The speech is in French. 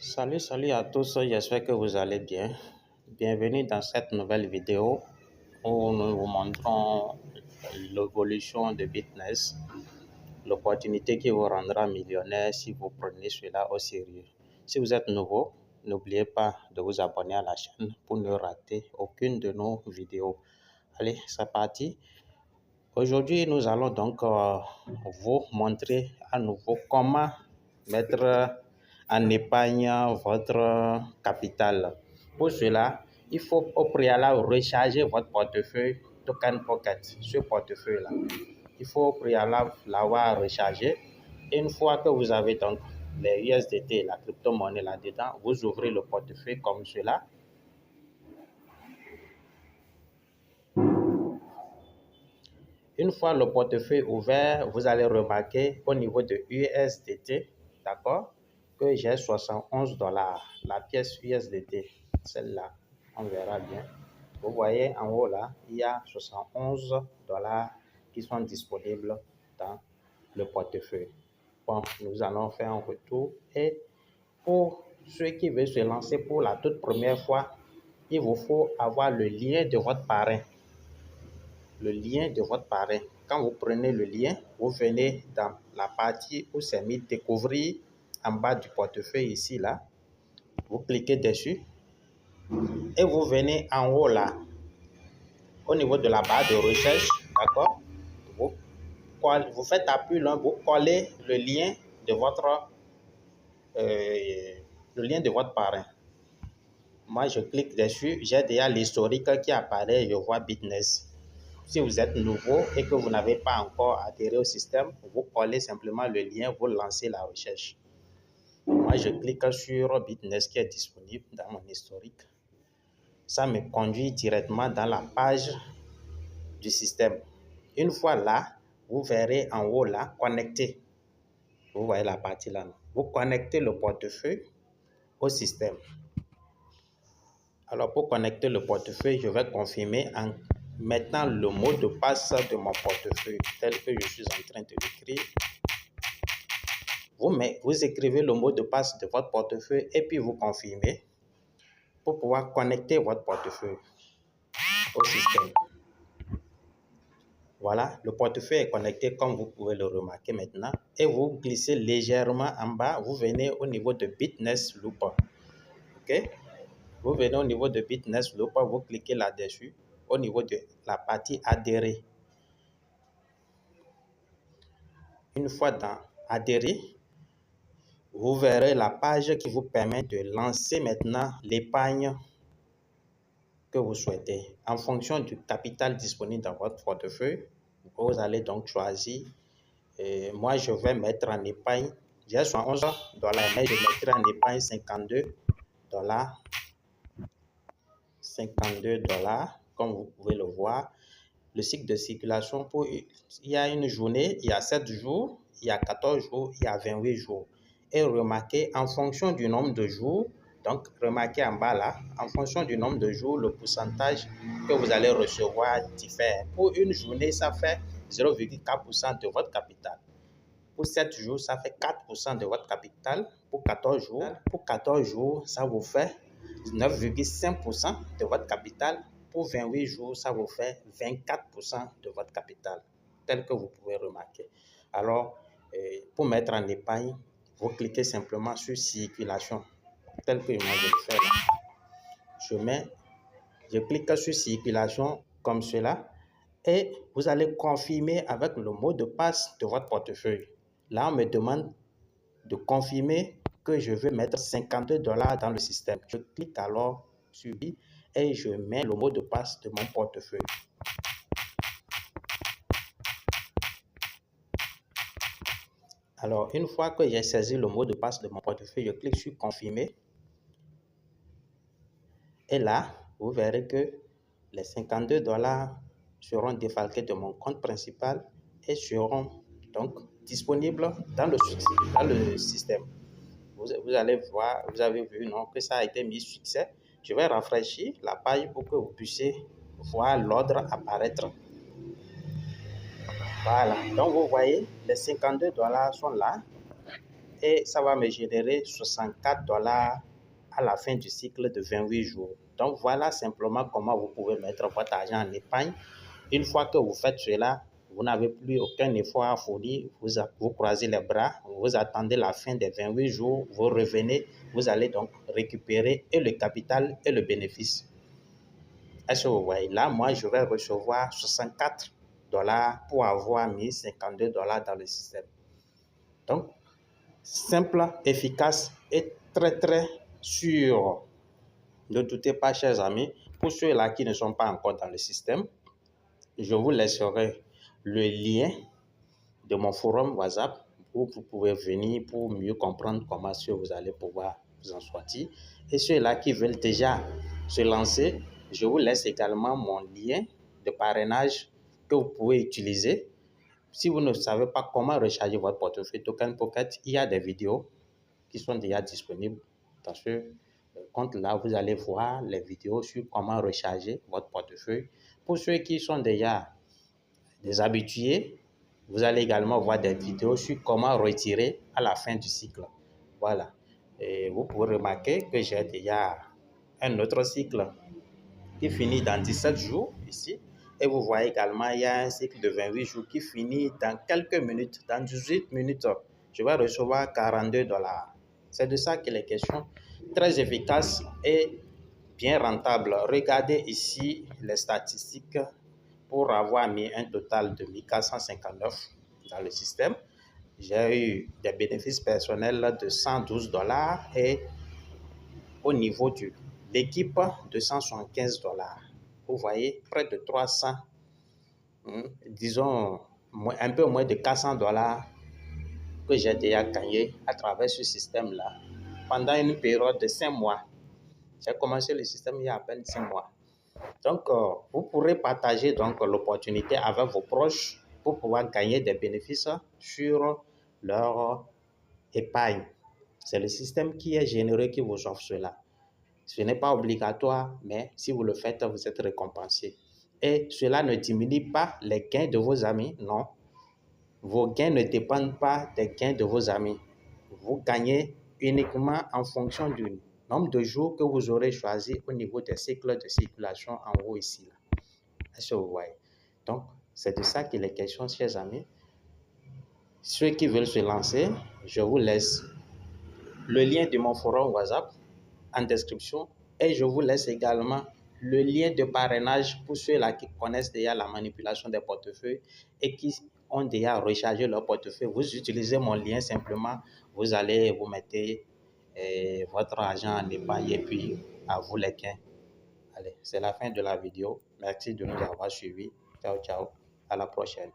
Salut à tous, j'espère que vous allez bien. Bienvenue dans cette nouvelle vidéo où nous vous montrons l'évolution de Bitness, l'opportunité qui vous rendra millionnaire si vous prenez cela au sérieux. Si vous êtes nouveau, n'oubliez pas de vous abonner à la chaîne pour ne rater aucune de nos vidéos. Allez, c'est parti. Aujourd'hui, nous allons donc vous montrer à nouveau comment mettre en épargne votre capital. Pour cela, il faut au préalable recharger votre portefeuille Token Pocket, ce portefeuille-là. Il faut au préalable l'avoir rechargé. Et une fois que vous avez donc les USDT, la crypto-monnaie là-dedans, vous ouvrez le portefeuille comme cela. Une fois le portefeuille ouvert, vous allez remarquer au niveau de USDT, d'accord, que j'ai 71 $. La pièce USDT, celle-là, on verra bien. Vous voyez en haut là, il y a 71 $ qui sont disponibles dans le portefeuille. Bon, nous allons faire un retour. Et pour ceux qui veulent se lancer pour la toute première fois, il vous faut avoir le lien de votre parrain. Le lien de votre parrain. Quand vous prenez le lien, vous venez dans la partie où c'est mis découvrir en bas du portefeuille ici là. Vous cliquez dessus et vous venez en haut là, au niveau de la barre de recherche, d'accord. Vous faites appui là, vous collez le lien de votre parrain. Moi, je clique dessus, j'ai déjà l'historique qui apparaît, je vois Bitness. Si vous êtes nouveau et que vous n'avez pas encore adhéré au système, vous collez simplement le lien, vous lancez la recherche. Moi, je clique sur Bitness qui est disponible dans mon historique. Ça me conduit directement dans la page du système. Une fois là, vous verrez en haut là, connecter. Vous voyez la partie là. Vous connectez le portefeuille au système. Alors, pour connecter le portefeuille, je vais confirmer en mettant le mot de passe de mon portefeuille tel que je suis en train de l'écrire. Vous écrivez le mot de passe de votre portefeuille et puis vous confirmez pour pouvoir connecter votre portefeuille au système. Voilà, le portefeuille est connecté comme vous pouvez le remarquer maintenant. Et vous glissez légèrement en bas, vous venez au niveau de Bitness Loop. OK? Vous venez au niveau de Bitness Loop, vous cliquez là-dessus, au niveau de la partie adhérer. Une fois dans adhérer, vous verrez la page qui vous permet de lancer maintenant l'épargne que vous souhaitez. En fonction du capital disponible dans votre portefeuille, vous allez donc choisir. Moi, je vais mettre en épargne, j'ai 71 $, mais je mettrai en épargne 52 $. 52 $, comme vous pouvez le voir. Le cycle de circulation, il y a une journée, il y a 7 jours, il y a 14 jours, il y a 28 jours. Et remarquez, en fonction du nombre de jours, donc remarquez en bas là, en fonction du nombre de jours, le pourcentage que vous allez recevoir diffère. Pour une journée, ça fait 0,4% de votre capital. Pour 7 jours, ça fait 4% de votre capital. Pour 14 jours, ça vous fait 9,5% de votre capital. Pour 28 jours, ça vous fait 24% de votre capital, tel que vous pouvez remarquer. Alors, pour mettre en épargne, vous cliquez simplement sur circulation, tel que moi je le fais là. Je clique sur circulation comme cela et vous allez confirmer avec le mot de passe de votre portefeuille. Là, on me demande de confirmer que je veux mettre 52 $ dans le système. Je clique alors sur oui et je mets le mot de passe de mon portefeuille. Alors, une fois que j'ai saisi le mot de passe de mon portefeuille, je clique sur confirmer. Et là, vous verrez que les 52 $ seront défalqués de mon compte principal et seront donc disponibles dans le système. Vous allez voir, vous avez vu non, que ça a été mis succès. Je vais rafraîchir la page pour que vous puissiez voir l'ordre apparaître. Voilà, donc vous voyez, les 52 $ sont là et ça va me générer $64 à la fin du cycle de 28 jours. Donc voilà simplement comment vous pouvez mettre votre argent en épargne. Une fois que vous faites cela, vous n'avez plus aucun effort à fournir, vous croisez les bras, vous attendez la fin des 28 jours, vous revenez, vous allez donc récupérer et le capital et le bénéfice. Est-ce que vous voyez? Là, moi, je vais recevoir $64 pour avoir mis $52 dans le système. Donc, simple, efficace et très sûr. Ne doutez pas, chers amis, pour ceux-là qui ne sont pas encore dans le système, je vous laisserai le lien de mon forum WhatsApp où vous pouvez venir pour mieux comprendre comment vous allez pouvoir vous en sortir. Et ceux-là qui veulent déjà se lancer, je vous laisse également mon lien de parrainage que vous pouvez utiliser. Si vous ne savez pas comment recharger votre portefeuille Token Pocket, il y a des vidéos qui sont déjà disponibles dans ce compte-là. Vous allez voir les vidéos sur comment recharger votre portefeuille. Pour ceux qui sont déjà des habitués, vous allez également voir des vidéos sur comment retirer à la fin du cycle. Voilà. Et vous pouvez remarquer que j'ai déjà un autre cycle qui finit dans 17 jours ici. Et vous voyez également, il y a un cycle de 28 jours qui finit dans quelques minutes, dans 18 minutes. Je vais recevoir $42. C'est de ça qu'il est question. Très efficace et bien rentable. Regardez ici les statistiques pour avoir mis un total de 1459 dans le système. J'ai eu des bénéfices personnels de $112 et au niveau de l'équipe de $175. Vous voyez, près de 300, disons un peu moins de $400 que j'ai déjà gagné à travers ce système-là pendant une période de 5 mois. J'ai commencé le système il y a à peine 5 mois. Donc, vous pourrez partager donc l'opportunité avec vos proches pour pouvoir gagner des bénéfices sur leur épargne. C'est le système qui est généreux qui vous offre cela. Ce n'est pas obligatoire, mais si vous le faites, vous êtes récompensé. Et cela ne diminue pas les gains de vos amis, non. Vos gains ne dépendent pas des gains de vos amis. Vous gagnez uniquement en fonction du nombre de jours que vous aurez choisi au niveau des cycles de circulation en haut ici. Est-ce que vous voyez? Donc, c'est de ça qu'il est question, chers amis. Ceux qui veulent se lancer, je vous laisse le lien de mon forum WhatsApp en description et je vous laisse également le lien de parrainage pour ceux-là qui connaissent déjà la manipulation des portefeuilles et qui ont déjà rechargé leur portefeuille. Vous utilisez mon lien simplement, vous allez vous mettez votre argent en épargne et puis à vous les gains. Allez, c'est la fin de la vidéo. Merci de nous avoir suivis. Ciao, ciao. À la prochaine.